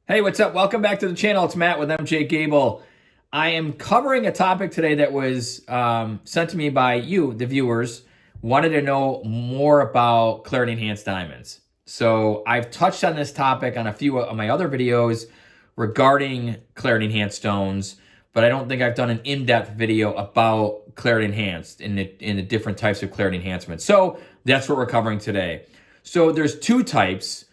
Hey, what's up? Welcome back to the channel. It's Matt with MJ Gabel. I am covering a topic today that was sent to me by you, the viewers, wanted to know more about clarity enhanced diamonds. So I've touched on this topic on a few of my other videos regarding clarity enhanced stones, but I don't think I've done an in-depth video about clarity enhanced in the different types of clarity enhancement. So that's what we're covering today. So there's two types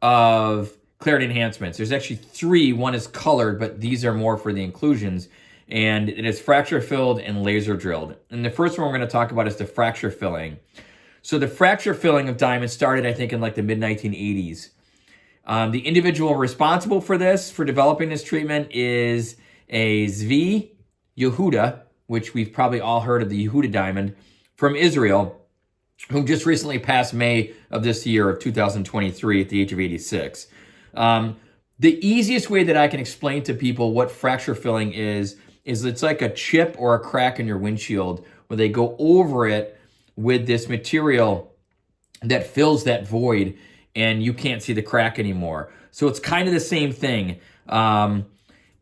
of clarity enhancements. There's actually three. One is colored, but these are more for the inclusions. And it is fracture filled and laser drilled. And the first one we're going to talk about is the fracture filling. So the fracture filling of diamonds started, I think, in like the mid 1980s. The individual responsible for this, for developing this treatment, is a Zvi Yehuda, which we've probably all heard of, the Yehuda diamond, from Israel, who just recently passed May of this year of 2023 at the age of 86. The easiest way that I can explain to people what fracture filling is it's like a chip or a crack in your windshield where they go over it with this material that fills that void and you can't see the crack anymore. So it's kind of the same thing.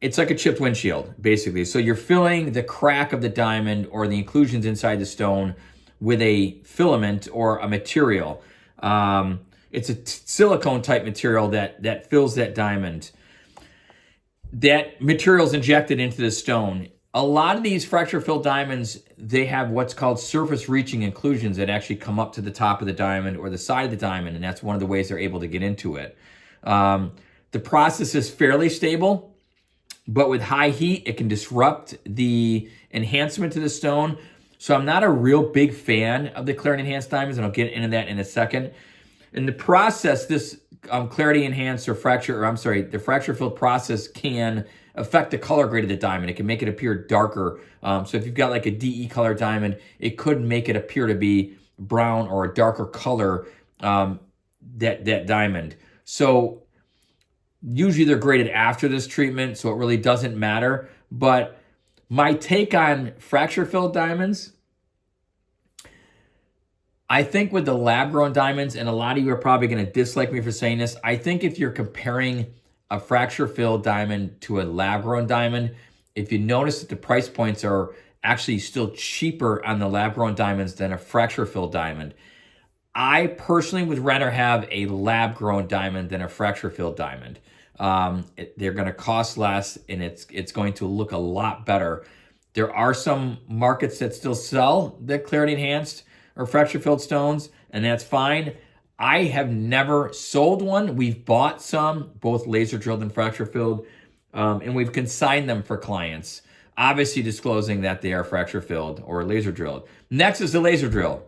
It's like a chipped windshield, basically. So you're filling the crack of the diamond or the inclusions inside the stone with a filament or a material. It's a silicone type material that fills that diamond. That material is injected into the stone. A lot of these fracture filled diamonds, they have what's called surface reaching inclusions that actually come up to the top of the diamond or the side of the diamond, and that's one of the ways they're able to get into it. The process is fairly stable, but with high heat, it can disrupt the enhancement to the stone. So I'm not a real big fan of the clarity enhanced diamonds, and I'll get into that in a second. In the process, this clarity enhanced or the fracture filled process can affect the color grade of the diamond. It can make it appear darker. So if you've got like a DE color diamond, it could make it appear to be brown or a darker color, that diamond. So usually they're graded after this treatment, so it really doesn't matter. But my take on fracture filled diamonds, I think with the lab-grown diamonds, and a lot of you are probably going to dislike me for saying this, I think if you're comparing a fracture-filled diamond to a lab-grown diamond, if you notice that the price points are actually still cheaper on the lab-grown diamonds than a fracture-filled diamond, I personally would rather have a lab-grown diamond than a fracture-filled diamond. They're going to cost less, and it's going to look a lot better. There are some markets that still sell the clarity enhanced or fracture filled stones, and that's fine. I have never sold one. We've bought some, both laser drilled and fracture filled, and we've consigned them for clients, obviously disclosing that they are fracture filled or laser drilled. Next is the laser drill.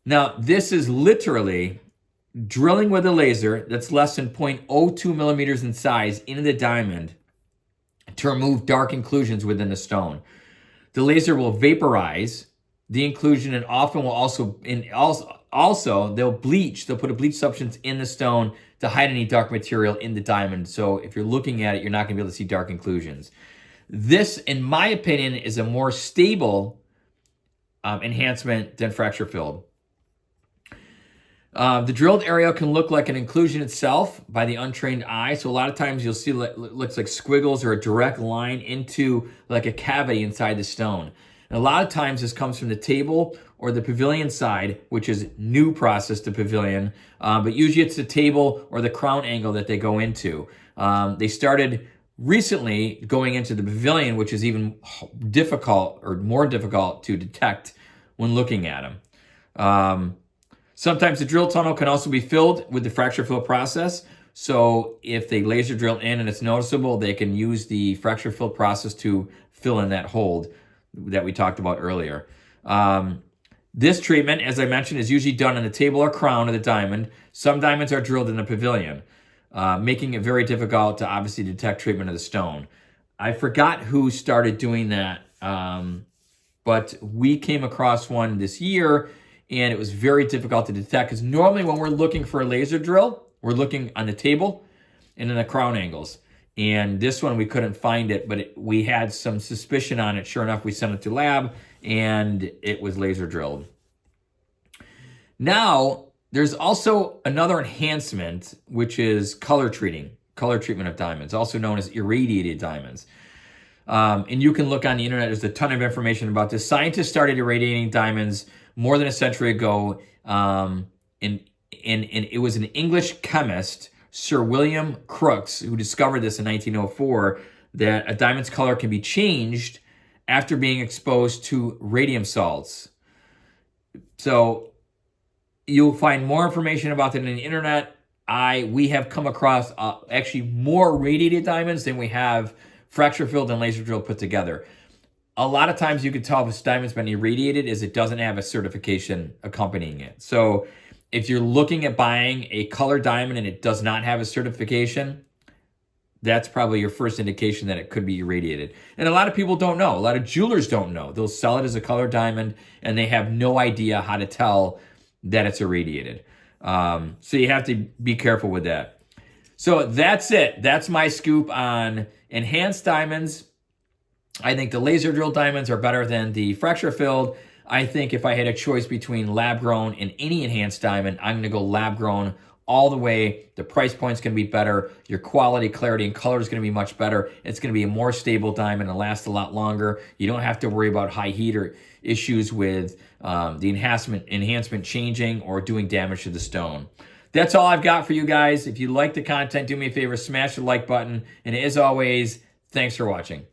Now, this is literally drilling with a laser that's less than 0.02 millimeters in size into the diamond to remove dark inclusions within the stone. The laser will vaporize the inclusion, and often will also they'll bleach. They'll put a bleach substance in the stone to hide any dark material in the diamond. So if you're looking at it, you're not going to be able to see dark inclusions. This, in my opinion, is a more stable enhancement than fracture filled. The drilled area can look like an inclusion itself by the untrained eye. So a lot of times you'll see it looks like squiggles or a direct line into like a cavity inside the stone. And a lot of times this comes from the table or the pavilion side, which is new process to pavilion. But usually it's the table or the crown angle that they go into. They started recently going into the pavilion, which is even difficult or more difficult to detect when looking at them. Sometimes the drill tunnel can also be filled with the fracture fill process. So if they laser drill in and it's noticeable, they can use the fracture fill process to fill in that hold that we talked about earlier. This treatment, as I mentioned, is usually done on the table or crown of the diamond. Some diamonds are drilled in the pavilion, making it very difficult to obviously detect treatment of the stone. I forgot who started doing that, but we came across one this year, and it was very difficult to detect because normally when we're looking for a laser drill, we're looking on the table and in the crown angles. And this one, we couldn't find it, but we had some suspicion on it. Sure enough, we sent it to lab, and it was laser drilled. Now, there's also another enhancement, which is color treating. color treatment of diamonds, also known as irradiated diamonds. And you can look on the internet. There's a ton of information about this. Scientists started irradiating diamonds more than a century ago. And it was an English chemist, Sir William Crookes, who discovered this in 1904, that a diamond's color can be changed after being exposed to radium salts. So you'll find more information about that on the internet. We have come across actually more radiated diamonds than we have fracture filled and laser drilled put together. A lot of times you can tell if a diamond's been irradiated is it doesn't have a certification accompanying it. So if you're looking at buying a colored diamond and it does not have a certification, that's probably your first indication that it could be irradiated. And a lot of people don't know. A lot of jewelers don't know. They'll sell it as a colored diamond and they have no idea how to tell that it's irradiated. So you have to be careful with that. So that's it. That's my scoop on enhanced diamonds. I think the laser drill diamonds are better than the fracture filled. I think if I had a choice between lab grown and any enhanced diamond, I'm going to go lab grown all the way. The price point's going to be better. Your quality, clarity, and color is going to be much better. It's going to be a more stable diamond and last a lot longer. You don't have to worry about high heat or issues with the enhancement changing or doing damage to the stone. That's all I've got for you guys. If you like the content, do me a favor, smash the like button. And as always, thanks for watching.